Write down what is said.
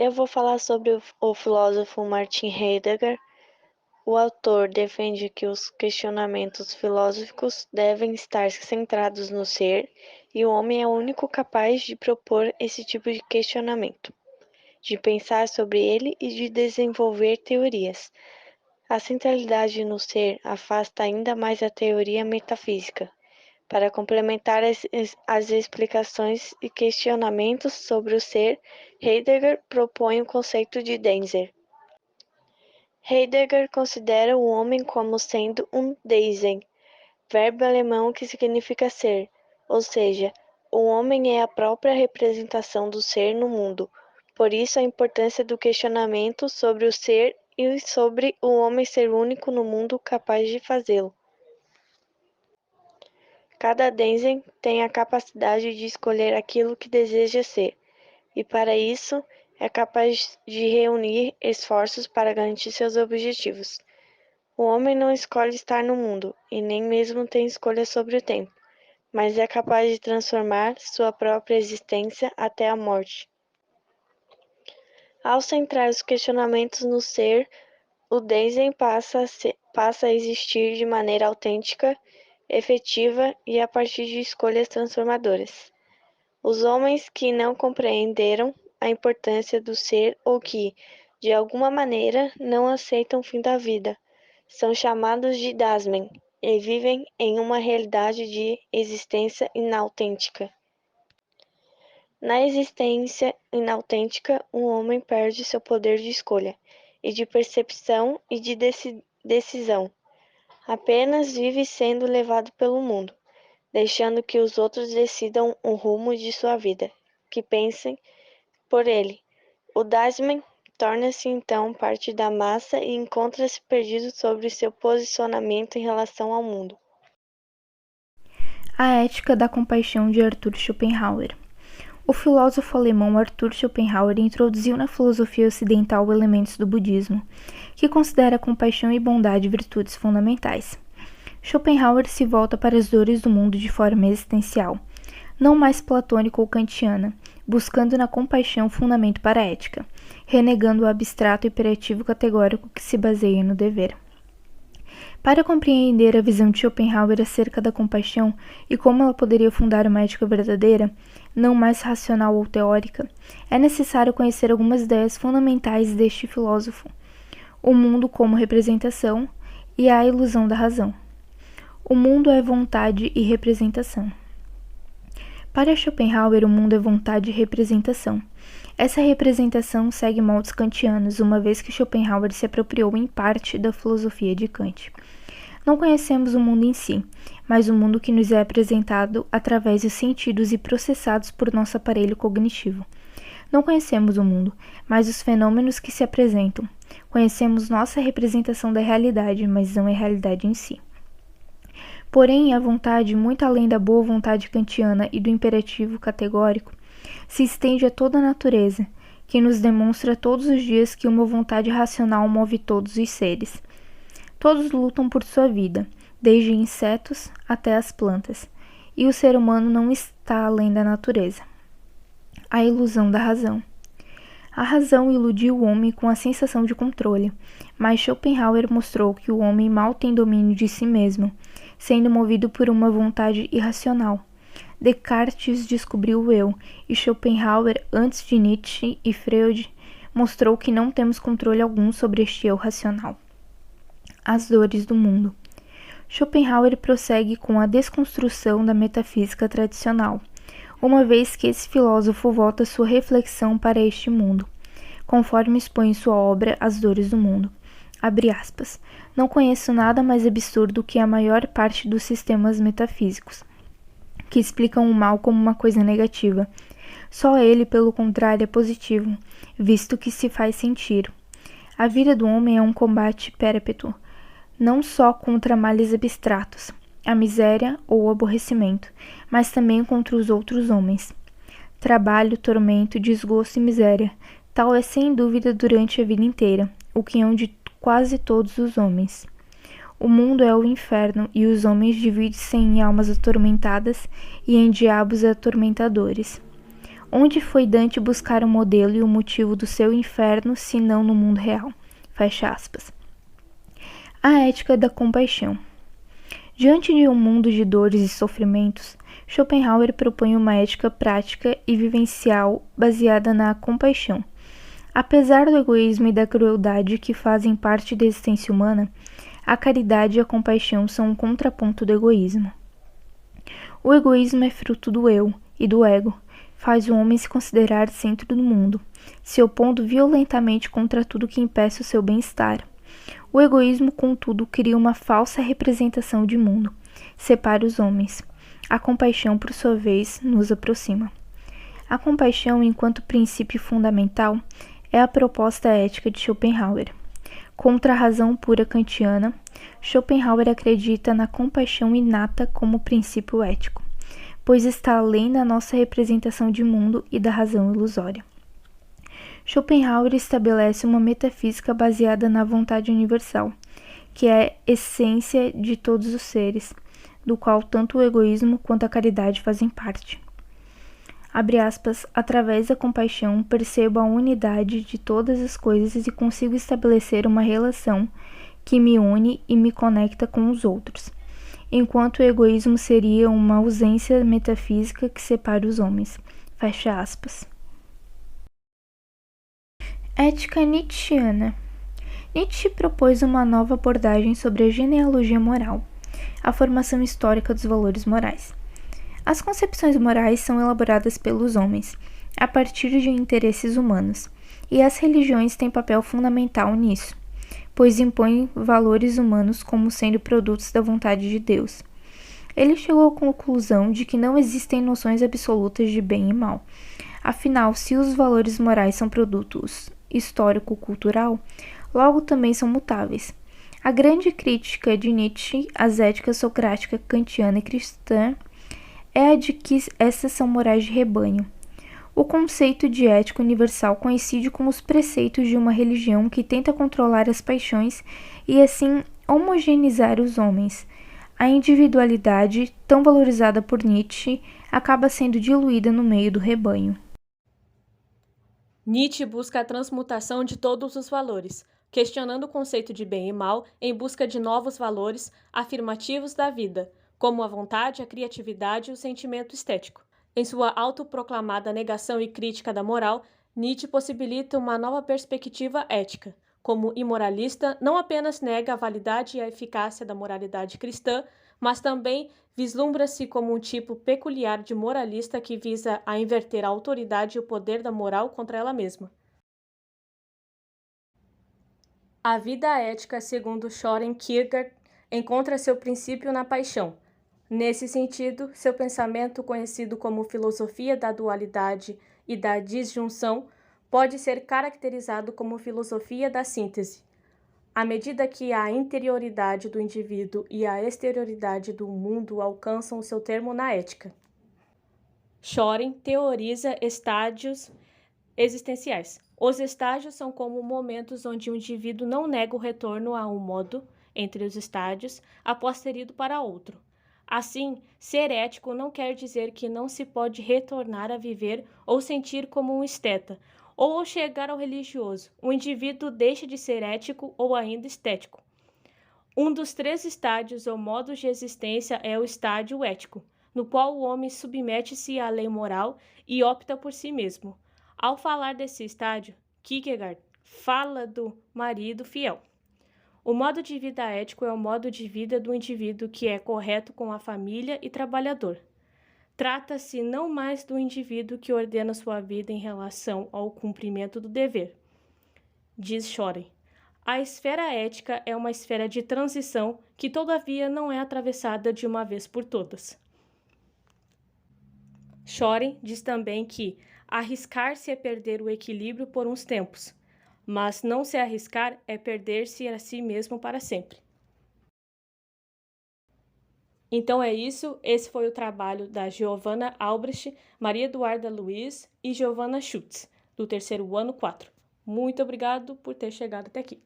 Eu vou falar sobre o filósofo Martin Heidegger. O autor defende que os questionamentos filosóficos devem estar centrados no ser, e o homem é o único capaz de propor esse tipo de questionamento, de pensar sobre ele e de desenvolver teorias. A centralidade no ser afasta ainda mais a teoria metafísica. Para complementar as explicações e questionamentos sobre o ser, Heidegger propõe o conceito de Dasein. Heidegger considera o homem como sendo um Dasein, verbo alemão que significa ser, ou seja, o homem é a própria representação do ser no mundo. Por isso a importância do questionamento sobre o ser e sobre o homem ser único no mundo capaz de fazê-lo. Cada Dasein tem a capacidade de escolher aquilo que deseja ser, e para isso é capaz de reunir esforços para garantir seus objetivos. O homem não escolhe estar no mundo, e nem mesmo tem escolha sobre o tempo, mas é capaz de transformar sua própria existência até a morte. Ao centrar os questionamentos no ser, o Dasein passa a existir de maneira autêntica, efetiva e a partir de escolhas transformadoras. Os homens que não compreenderam a importância do ser ou que, de alguma maneira, não aceitam o fim da vida, são chamados de Dasein e vivem em uma realidade de existência inautêntica. Na existência inautêntica, o homem perde seu poder de escolha, e de percepção e de decisão. Apenas vive sendo levado pelo mundo, deixando que os outros decidam o rumo de sua vida, que pensem por ele. O Dasein torna-se então parte da massa e encontra-se perdido sobre seu posicionamento em relação ao mundo. A ética da compaixão de Arthur Schopenhauer. O filósofo alemão Arthur Schopenhauer introduziu na filosofia ocidental elementos do budismo, que considera a compaixão e bondade virtudes fundamentais. Schopenhauer se volta para as dores do mundo de forma existencial, não mais platônica ou kantiana, buscando na compaixão fundamento para a ética, renegando o abstrato imperativo categórico que se baseia no dever. Para compreender a visão de Schopenhauer acerca da compaixão e como ela poderia fundar uma ética verdadeira, não mais racional ou teórica, é necessário conhecer algumas ideias fundamentais deste filósofo: o mundo como representação e a ilusão da razão. O mundo é vontade e representação. Para Schopenhauer, o mundo é vontade e representação. Essa representação segue moldes kantianos, uma vez que Schopenhauer se apropriou em parte da filosofia de Kant. Não conhecemos o mundo em si, mas o mundo que nos é apresentado através dos sentidos e processados por nosso aparelho cognitivo. Não conhecemos o mundo, mas os fenômenos que se apresentam. Conhecemos nossa representação da realidade, mas não a realidade em si. Porém, a vontade, muito além da boa vontade kantiana e do imperativo categórico, se estende a toda a natureza, que nos demonstra todos os dias que uma vontade racional move todos os seres. Todos lutam por sua vida, desde insetos até as plantas, e o ser humano não está além da natureza. A ilusão da razão. A razão iludiu o homem com a sensação de controle, mas Schopenhauer mostrou que o homem mal tem domínio de si mesmo, sendo movido por uma vontade irracional. Descartes descobriu o eu, e Schopenhauer, antes de Nietzsche e Freud, mostrou que não temos controle algum sobre este eu racional. As dores do mundo. Schopenhauer prossegue com a desconstrução da metafísica tradicional, uma vez que esse filósofo volta sua reflexão para este mundo, conforme expõe em sua obra As Dores do Mundo. Abre aspas. Não conheço nada mais absurdo que a maior parte dos sistemas metafísicos, que explicam o mal como uma coisa negativa. Só ele, pelo contrário, é positivo, visto que se faz sentir. A vida do homem é um combate pérpetuo, não só contra males abstratos, a miséria ou o aborrecimento, mas também contra os outros homens. Trabalho, tormento, desgosto e miséria, tal é sem dúvida durante a vida inteira, o que é de quase todos os homens. O mundo é o inferno e os homens dividem-se em almas atormentadas e em diabos atormentadores. Onde foi Dante buscar o modelo e o motivo do seu inferno, se não no mundo real? Fecha aspas. A ética da compaixão. Diante de um mundo de dores e sofrimentos, Schopenhauer propõe uma ética prática e vivencial baseada na compaixão. Apesar do egoísmo e da crueldade que fazem parte da existência humana, a caridade e a compaixão são um contraponto do egoísmo. O egoísmo é fruto do eu e do ego, faz o homem se considerar centro do mundo, se opondo violentamente contra tudo que impeça o seu bem-estar. O egoísmo, contudo, cria uma falsa representação de mundo, separa os homens. A compaixão, por sua vez, nos aproxima. A compaixão, enquanto princípio fundamental, é a proposta ética de Schopenhauer. Contra a razão pura kantiana, Schopenhauer acredita na compaixão inata como princípio ético, pois está além da nossa representação de mundo e da razão ilusória. Schopenhauer estabelece uma metafísica baseada na vontade universal, que é a essência de todos os seres, do qual tanto o egoísmo quanto a caridade fazem parte. Abre aspas, através da compaixão percebo a unidade de todas as coisas e consigo estabelecer uma relação que me une e me conecta com os outros, enquanto o egoísmo seria uma ausência metafísica que separa os homens. Fecha aspas. Ética Nietzscheana. Nietzsche propôs uma nova abordagem sobre a genealogia moral, a formação histórica dos valores morais. As concepções morais são elaboradas pelos homens, a partir de interesses humanos, e as religiões têm papel fundamental nisso, pois impõem valores humanos como sendo produtos da vontade de Deus. Ele chegou à conclusão de que não existem noções absolutas de bem e mal. Afinal, se os valores morais são produtos histórico-cultural, logo também são mutáveis. A grande crítica de Nietzsche às éticas socrática, kantiana e cristã é a de que essas são morais de rebanho. O conceito de ética universal coincide com os preceitos de uma religião que tenta controlar as paixões e assim homogeneizar os homens. A individualidade, tão valorizada por Nietzsche, acaba sendo diluída no meio do rebanho. Nietzsche busca a transmutação de todos os valores, questionando o conceito de bem e mal em busca de novos valores afirmativos da vida, como a vontade, a criatividade e o sentimento estético. Em sua autoproclamada negação e crítica da moral, Nietzsche possibilita uma nova perspectiva ética. Como imoralista, não apenas nega a validade e a eficácia da moralidade cristã, mas também vislumbra-se como um tipo peculiar de moralista que visa a inverter a autoridade e o poder da moral contra ela mesma. A vida ética, segundo Søren Kierkegaard, encontra seu princípio na paixão. Nesse sentido, seu pensamento, conhecido como filosofia da dualidade e da disjunção, pode ser caracterizado como filosofia da síntese. À medida que a interioridade do indivíduo e a exterioridade do mundo alcançam o seu termo na ética. Søren teoriza estágios existenciais. Os estágios são como momentos onde o indivíduo não nega o retorno a um modo, entre os estágios, após ter ido para outro. Assim, ser ético não quer dizer que não se pode retornar a viver ou sentir como um esteta, ou ao chegar ao religioso, o indivíduo deixa de ser ético ou ainda estético. Um dos 3 estádios ou modos de existência é o estádio ético, no qual o homem submete-se à lei moral e opta por si mesmo. Ao falar desse estádio, Kierkegaard fala do marido fiel. O modo de vida ético é o modo de vida do indivíduo que é correto com a família e trabalhador. Trata-se não mais do indivíduo que ordena sua vida em relação ao cumprimento do dever. Diz Søren, a esfera ética é uma esfera de transição que, todavia, não é atravessada de uma vez por todas. Søren diz também que arriscar-se é perder o equilíbrio por uns tempos, mas não se arriscar é perder-se a si mesmo para sempre. Então é isso, esse foi o trabalho da Giovanna Albrecht, Maria Eduarda Luiz e Giovanna Schutz, do terceiro ano 4. Muito obrigado por ter chegado até aqui.